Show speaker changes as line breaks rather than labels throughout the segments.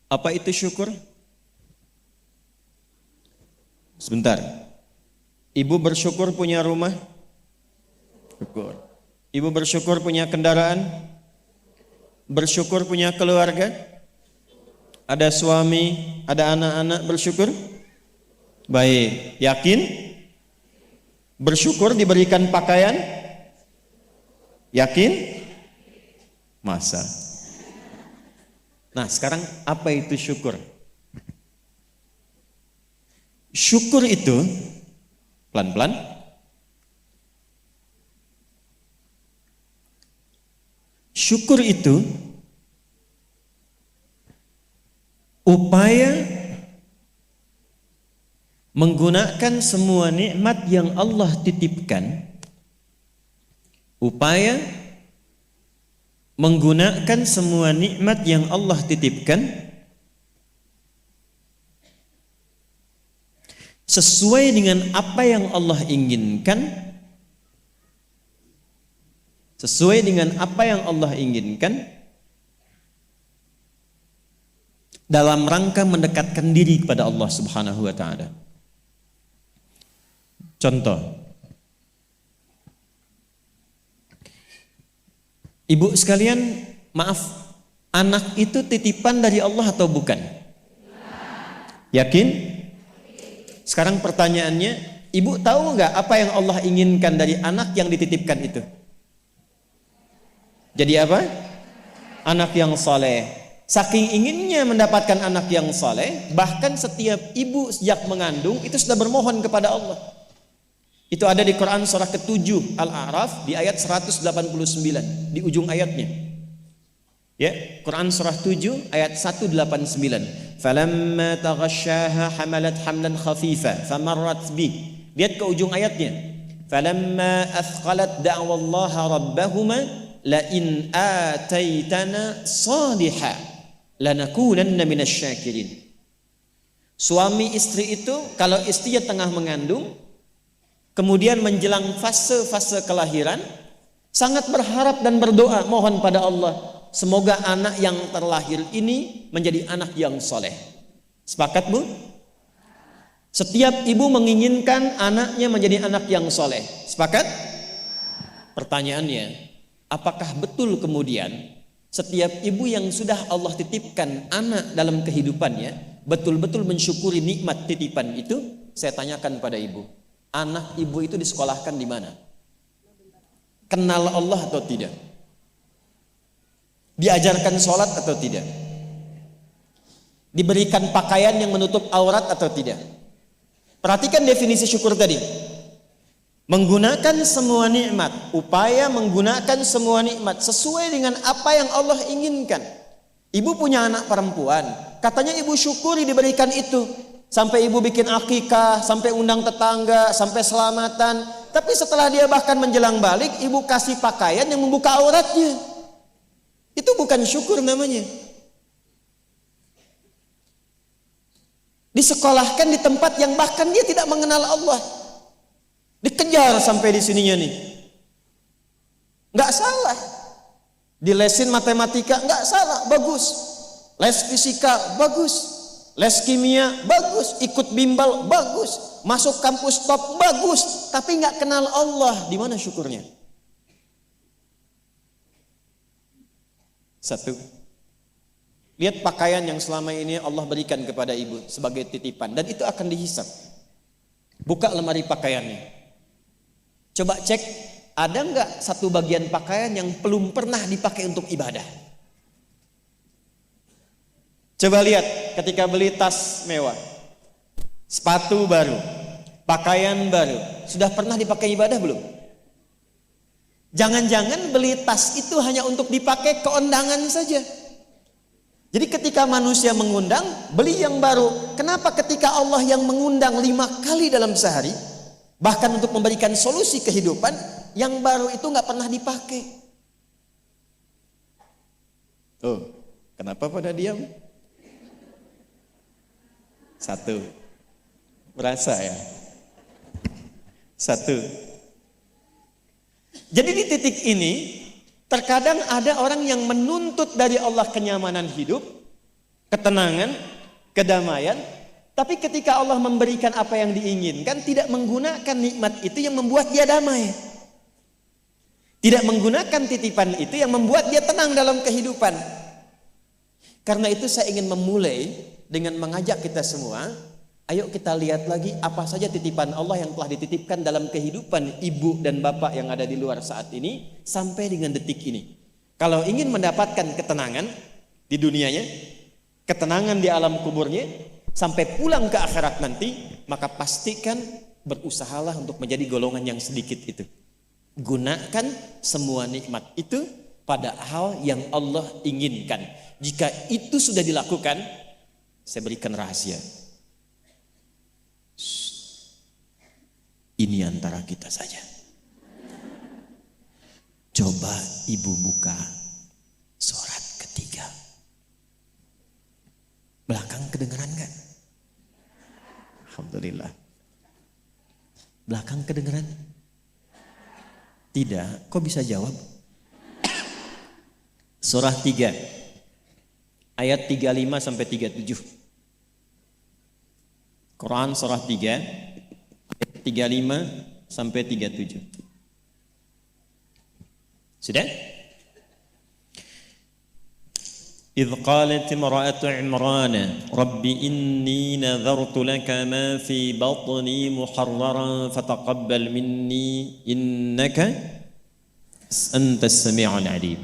Apa itu syukur? Sebentar. Ibu bersyukur punya rumah? Syukur. Ibu bersyukur punya kendaraan? Bersyukur punya keluarga? Ada suami, ada anak-anak, bersyukur? Baik. Yakin? Bersyukur diberikan pakaian? Yakin? Masa? Nah, sekarang apa itu syukur? Syukur itu pelan-pelan. Syukur itu upaya menggunakan semua nikmat yang Allah titipkan, upaya menggunakan semua nikmat yang Allah titipkan sesuai dengan apa yang Allah inginkan, sesuai dengan apa yang Allah inginkan, dalam rangka mendekatkan diri kepada Allah Subhanahu wa taala. Contoh, ibu sekalian, maaf, anak itu titipan dari Allah atau bukan? Yakin? Sekarang pertanyaannya, ibu tahu nggak apa yang Allah inginkan dari anak yang dititipkan itu? Jadi apa? Anak yang saleh. Saking inginnya mendapatkan anak yang saleh, bahkan setiap ibu sejak mengandung itu sudah bermohon kepada Allah. Itu ada di Quran surah ke-7 Al-A'raf di ayat 189 di ujung ayatnya. Ya, Quran surah 7 ayat 189. Falamma taghasyaha hamalat hamlan khafifa famarrat bi. Lihat ke ujung ayatnya. Falamma athqalat da'wallaha rabbahuma la in ataitana salihah lanakunanna minasyakirin. Suami istri itu kalau istrinya tengah mengandung, kemudian menjelang fase-fase kelahiran, sangat berharap dan berdoa mohon pada Allah, semoga anak yang terlahir ini menjadi anak yang soleh. Sepakat bu? Setiap ibu menginginkan anaknya menjadi anak yang soleh. Sepakat? Pertanyaannya, apakah betul kemudian setiap ibu yang sudah Allah titipkan anak dalam kehidupannya betul-betul mensyukuri nikmat titipan itu? Saya tanyakan pada ibu, anak ibu itu disekolahkan di mana? Kenal Allah atau tidak? Diajarkan sholat atau tidak? Diberikan pakaian yang menutup aurat atau tidak? Perhatikan definisi syukur tadi. Menggunakan semua nikmat, upaya menggunakan semua nikmat sesuai dengan apa yang Allah inginkan. Ibu punya anak perempuan, katanya ibu syukuri diberikan itu. Sampai ibu bikin akikah, sampai undang tetangga, sampai selamatan. Tapi setelah dia bahkan menjelang balik, ibu kasih pakaian yang membuka auratnya. Itu bukan syukur namanya. Disekolahkan di tempat yang bahkan dia tidak mengenal Allah. Dikejar sampai di sininya nih. Nggak salah. Dilesin matematika, nggak salah, bagus. Les fisika, bagus. Les kimia, bagus. Ikut bimbel, bagus. Masuk kampus top, bagus. Tapi nggak kenal Allah, di mana syukurnya? Satu, lihat pakaian yang selama ini Allah berikan kepada ibu sebagai titipan, dan itu akan dihisap. Buka lemari pakaiannya, coba cek ada nggak satu bagian pakaian yang belum pernah dipakai untuk ibadah. Coba lihat ketika beli tas mewah, sepatu baru, pakaian baru, sudah pernah dipakai ibadah belum? Jangan-jangan beli tas itu hanya untuk dipakai keundangan saja. Jadi ketika manusia mengundang, beli yang baru. Kenapa ketika Allah yang mengundang 5 kali dalam sehari, bahkan untuk memberikan solusi kehidupan, yang baru itu nggak pernah dipakai? Tuh, kenapa pada diam? Satu, merasa ya. Satu. Jadi di titik ini terkadang ada orang yang menuntut dari Allah kenyamanan hidup, ketenangan, kedamaian. Tapi ketika Allah memberikan apa yang diinginkan, tidak menggunakan nikmat itu yang membuat dia damai. Tidak menggunakan titipan itu yang membuat dia tenang dalam kehidupan. Karena itu saya ingin memulai dengan mengajak kita semua, ayo kita lihat lagi apa saja titipan Allah yang telah dititipkan dalam kehidupan ibu dan bapak yang ada di luar saat ini sampai dengan detik ini. Kalau ingin mendapatkan ketenangan di dunianya, ketenangan di alam kuburnya, sampai pulang ke akhirat nanti, maka pastikan berusahalah untuk menjadi golongan yang sedikit itu. Gunakan semua nikmat itu pada hal yang Allah inginkan. Jika itu sudah dilakukan, saya berikan rahasia. Ini antara kita saja. Coba ibu buka surat ketiga. Belakang kedengeran kan? Alhamdulillah. Belakang kedengeran? Tidak. Kok bisa jawab? Surah 3 ayat 35 sampai 37. Quran surah 3 ayat 35 sampai 37. Sudah? إذ قالت امرأة عمران رب إني نذرت لك ما في بطني محررا فتقبل مني إنك أنت السميع العليم.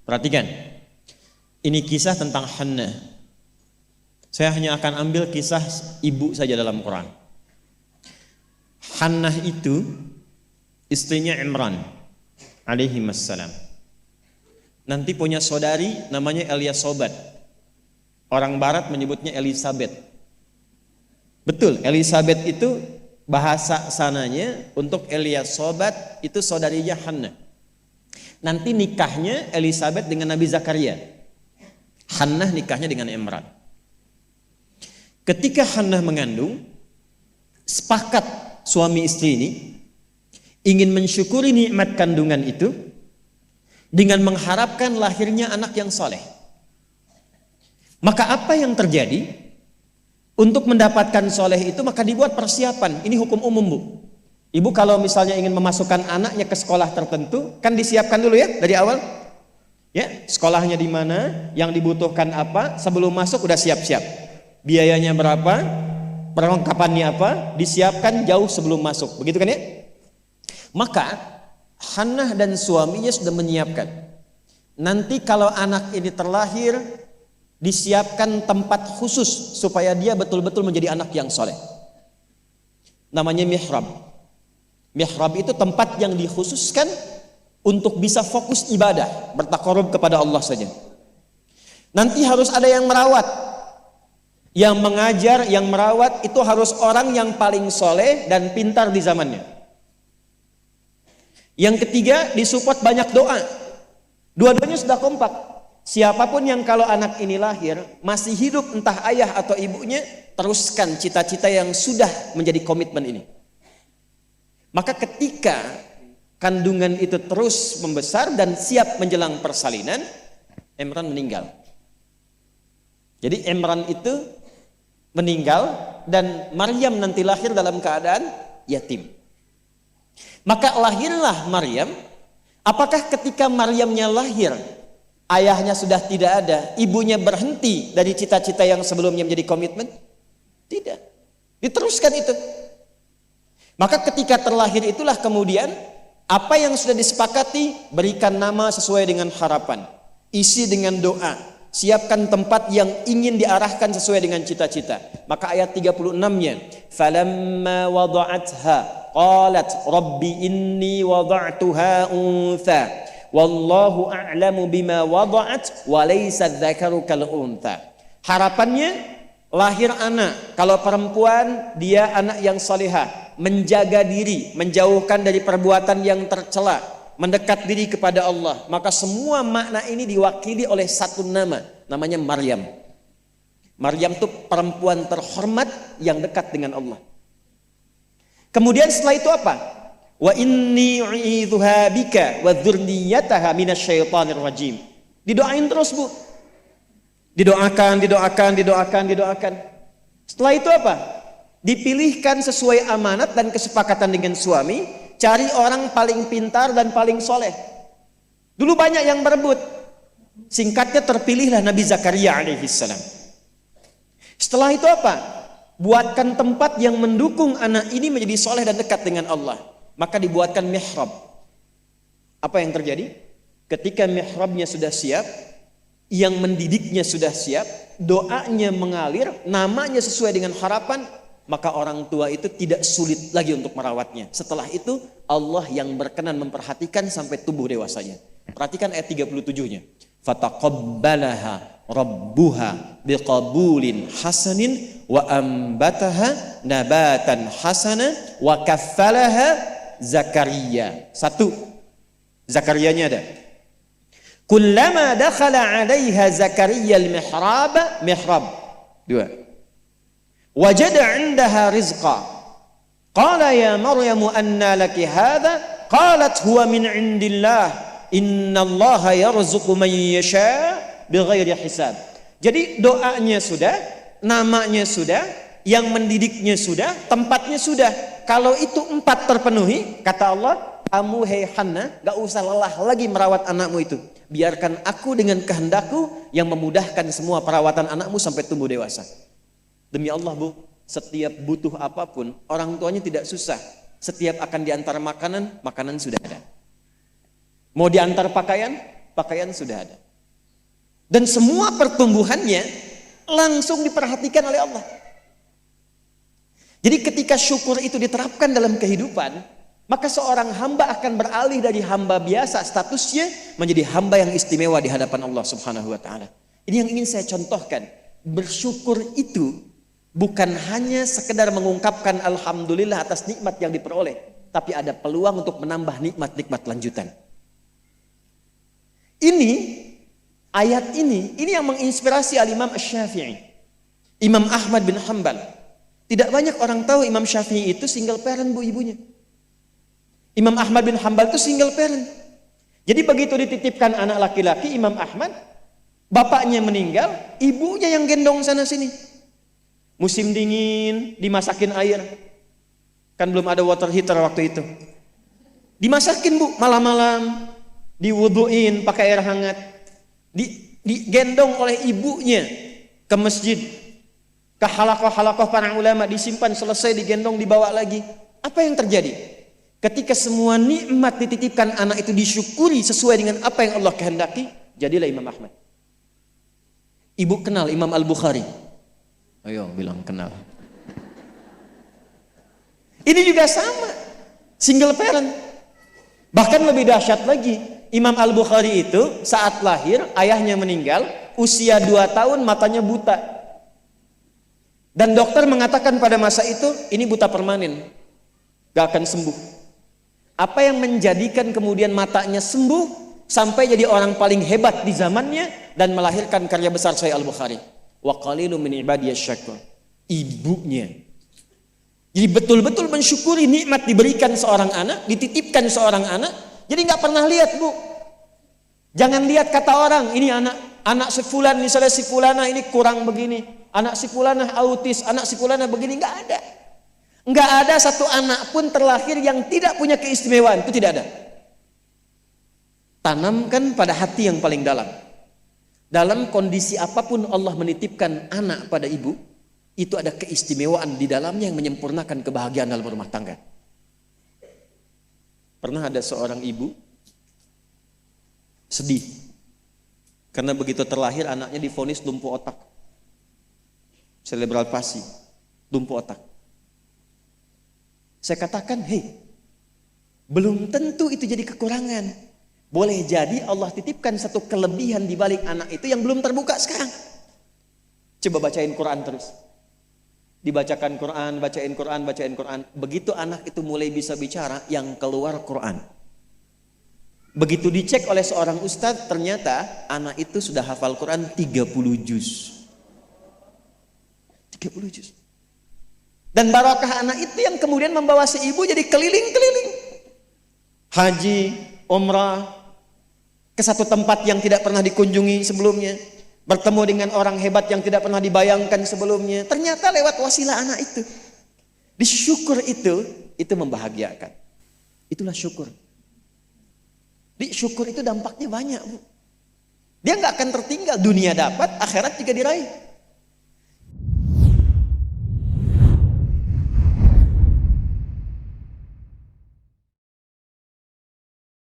Perhatikan, ini kisah tentang Hannah. Saya hanya akan ambil kisah ibu saja dalam Quran. Hannah itu istrinya Imran alaihi wassalam. Nanti punya saudari namanya Eliasobat. Orang barat menyebutnya Elizabeth. Betul, Elizabeth itu bahasa sananya untuk Eliasobat itu saudarinya Hannah. Nanti nikahnya Elizabeth dengan Nabi Zakaria. Hannah nikahnya dengan Imran. Ketika Hannah mengandung, sepakat suami istri ini ingin mensyukuri nikmat kandungan itu dengan mengharapkan lahirnya anak yang soleh. Maka apa yang terjadi? Untuk mendapatkan soleh itu maka dibuat persiapan. Ini hukum umum, Bu. Ibu kalau misalnya ingin memasukkan anaknya ke sekolah tertentu, kan disiapkan dulu ya dari awal. Ya, sekolahnya di mana, yang dibutuhkan apa, sebelum masuk udah siap-siap. Biayanya berapa, perlengkapannya apa, disiapkan jauh sebelum masuk. Begitu kan ya? Maka Hannah dan suaminya sudah menyiapkan. Nanti kalau anak ini terlahir, disiapkan tempat khusus supaya dia betul-betul menjadi anak yang soleh. Namanya mihrab. Mihrab itu tempat yang dikhususkan untuk bisa fokus ibadah, bertakarub kepada Allah saja. Nanti harus ada yang merawat. Yang mengajar, yang merawat itu harus orang yang paling soleh dan pintar di zamannya. Yang ketiga, disupport banyak doa. Dua-duanya sudah kompak. Siapapun yang kalau anak ini lahir masih hidup, entah ayah atau ibunya, teruskan cita-cita yang sudah menjadi komitmen ini. Maka ketika kandungan itu terus membesar dan siap menjelang persalinan, Imran meninggal. Jadi Imran itu meninggal dan Maryam nanti lahir dalam keadaan yatim. Maka lahirlah Maryam. Apakah ketika Maryamnya lahir, ayahnya sudah tidak ada, ibunya berhenti dari cita-cita yang sebelumnya menjadi komitmen? Tidak. Diteruskan itu. Maka ketika terlahir itulah kemudian apa yang sudah disepakati, berikan nama sesuai dengan harapan, isi dengan doa, siapkan tempat yang ingin diarahkan sesuai dengan cita-cita. Maka ayat 36-nya, falamma wada'atha qalat rabbi inni wada'tuha untha wallahu a'lamu bima wada'at wa laysa dzakaru kal untha. Harapannya lahir anak, kalau perempuan dia anak yang salihah, menjaga diri, menjauhkan dari perbuatan yang tercela, mendekat diri kepada Allah. Maka semua makna ini diwakili oleh satu nama, namanya Maryam. Maryam itu perempuan terhormat yang dekat dengan Allah. Kemudian setelah itu apa? Wa inni u'idzuha bika wa dzurriyyataha minasyaitonir rajim. Didoain terus, Bu. Didoakan. Setelah itu apa? Dipilihkan sesuai amanat dan kesepakatan dengan suami, cari orang paling pintar dan paling soleh. Dulu banyak yang berebut. Singkatnya terpilihlah Nabi Zakaria alaihissalam. Setelah itu apa? Buatkan tempat yang mendukung anak ini menjadi soleh dan dekat dengan Allah. Maka dibuatkan mihrab. Apa yang terjadi? Ketika mihrabnya sudah siap, yang mendidiknya sudah siap, doanya mengalir, namanya sesuai dengan harapan, maka orang tua itu tidak sulit lagi untuk merawatnya. Setelah itu Allah yang berkenan memperhatikan sampai tumbuh dewasanya. Perhatikan ayat 37-nya. Fataqabbalaha rabbuha biqabulin hasanin wa ambataha nabatan hasana wa kaffalaha Zakaria. Satu, Zakariyanya ada. Kullama dakhala 'alaiha Zakaria al-mihrab. Dua. Wajada 'indaha rizqa. Qala ya Maryam anna laki hadha? Qalat huwa min 'indillah. Innallaha yarzuqu man yasha bighairi hisab. Jadi doanya sudah, namanya sudah, yang mendidiknya sudah, tempatnya sudah. Kalau itu 4 terpenuhi, kata Allah, kamu hei Hannah, gak usah lelah lagi merawat anakmu itu. Biarkan aku dengan kehendakku yang memudahkan semua perawatan anakmu sampai tumbuh dewasa. Demi Allah Bu, setiap butuh apapun, orang tuanya tidak susah. Setiap akan diantar makanan, makanan sudah ada. Mau diantar pakaian, pakaian sudah ada. Dan semua pertumbuhannya langsung diperhatikan oleh Allah. Jadi ketika syukur itu diterapkan dalam kehidupan, maka seorang hamba akan beralih dari hamba biasa statusnya menjadi hamba yang istimewa di hadapan Allah Subhanahu wa taala. Ini yang ingin saya contohkan. Bersyukur itu bukan hanya sekedar mengungkapkan alhamdulillah atas nikmat yang diperoleh, tapi ada peluang untuk menambah nikmat-nikmat lanjutan. Ini ayat ini yang menginspirasi Al-Imam Asy-Syafi'i, Imam Ahmad bin Hanbal. Tidak banyak orang tahu Imam Syafi'i itu single parent Bu ibunya. Imam Ahmad bin Hanbal itu single parent. Jadi begitu dititipkan anak laki-laki Imam Ahmad, bapaknya meninggal, ibunya yang gendong sana sini. Musim dingin, dimasakin air. Kan belum ada water heater waktu itu. Dimasakin Bu, malam-malam, diwuduin pakai air hangat. Digendong oleh ibunya ke masjid, ke halakoh-halakoh para ulama, disimpan, selesai digendong, dibawa lagi. Apa yang terjadi? Ketika semua nikmat dititipkan anak itu disyukuri sesuai dengan apa yang Allah kehendaki, jadilah Imam Ahmad. Ibu kenal Imam Al-Bukhari? Ayo bilang kenal. Ini juga sama, single parent. Bahkan lebih dahsyat lagi, Imam Al-Bukhari itu saat lahir ayahnya meninggal, usia 2 tahun matanya buta. Dan dokter mengatakan pada masa itu ini buta permanen, gak akan sembuh. Apa yang menjadikan kemudian matanya sembuh sampai jadi orang paling hebat di zamannya dan melahirkan karya besar Sahih Al-Bukhari. Wa qalilun min ibadiyasy syakur. Ibunya. Jadi betul-betul mensyukuri nikmat diberikan seorang anak, dititipkan seorang anak. Jadi nggak pernah lihat Bu. Jangan lihat kata orang, ini anak si fulan, misalnya si fulana ini kurang begini, anak si fulana autis, anak si fulana begini, nggak ada. Nggak ada satu anak pun terlahir yang tidak punya keistimewaan, itu tidak ada. Tanamkan pada hati yang paling dalam. Dalam kondisi apapun Allah menitipkan anak pada ibu, itu ada keistimewaan di dalamnya yang menyempurnakan kebahagiaan dalam rumah tangga. Pernah ada seorang ibu sedih karena begitu terlahir anaknya divonis lumpuh otak, cerebral palsy, lumpuh otak. Saya katakan, hei, belum tentu itu jadi kekurangan. Boleh jadi Allah titipkan satu kelebihan di balik anak itu yang belum terbuka sekarang. Coba bacain Quran terus. Dibacakan Quran, bacain Quran, bacain Quran. Begitu anak itu mulai bisa bicara, yang keluar Quran. Begitu dicek oleh seorang ustadz, ternyata anak itu sudah hafal Quran 30 juz. 30 juz. Dan barokah anak itu yang kemudian membawa si ibu jadi keliling-keliling. Haji, umrah, ke satu tempat yang tidak pernah dikunjungi sebelumnya. bertemu dengan orang hebat yang tidak pernah dibayangkan sebelumnya. Ternyata lewat wasilah anak itu. Disyukur itu membahagiakan. Itulah syukur. Syukur itu dampaknya banyak, Bu. Dia nggak akan tertinggal, dunia dapat, akhirat juga diraih.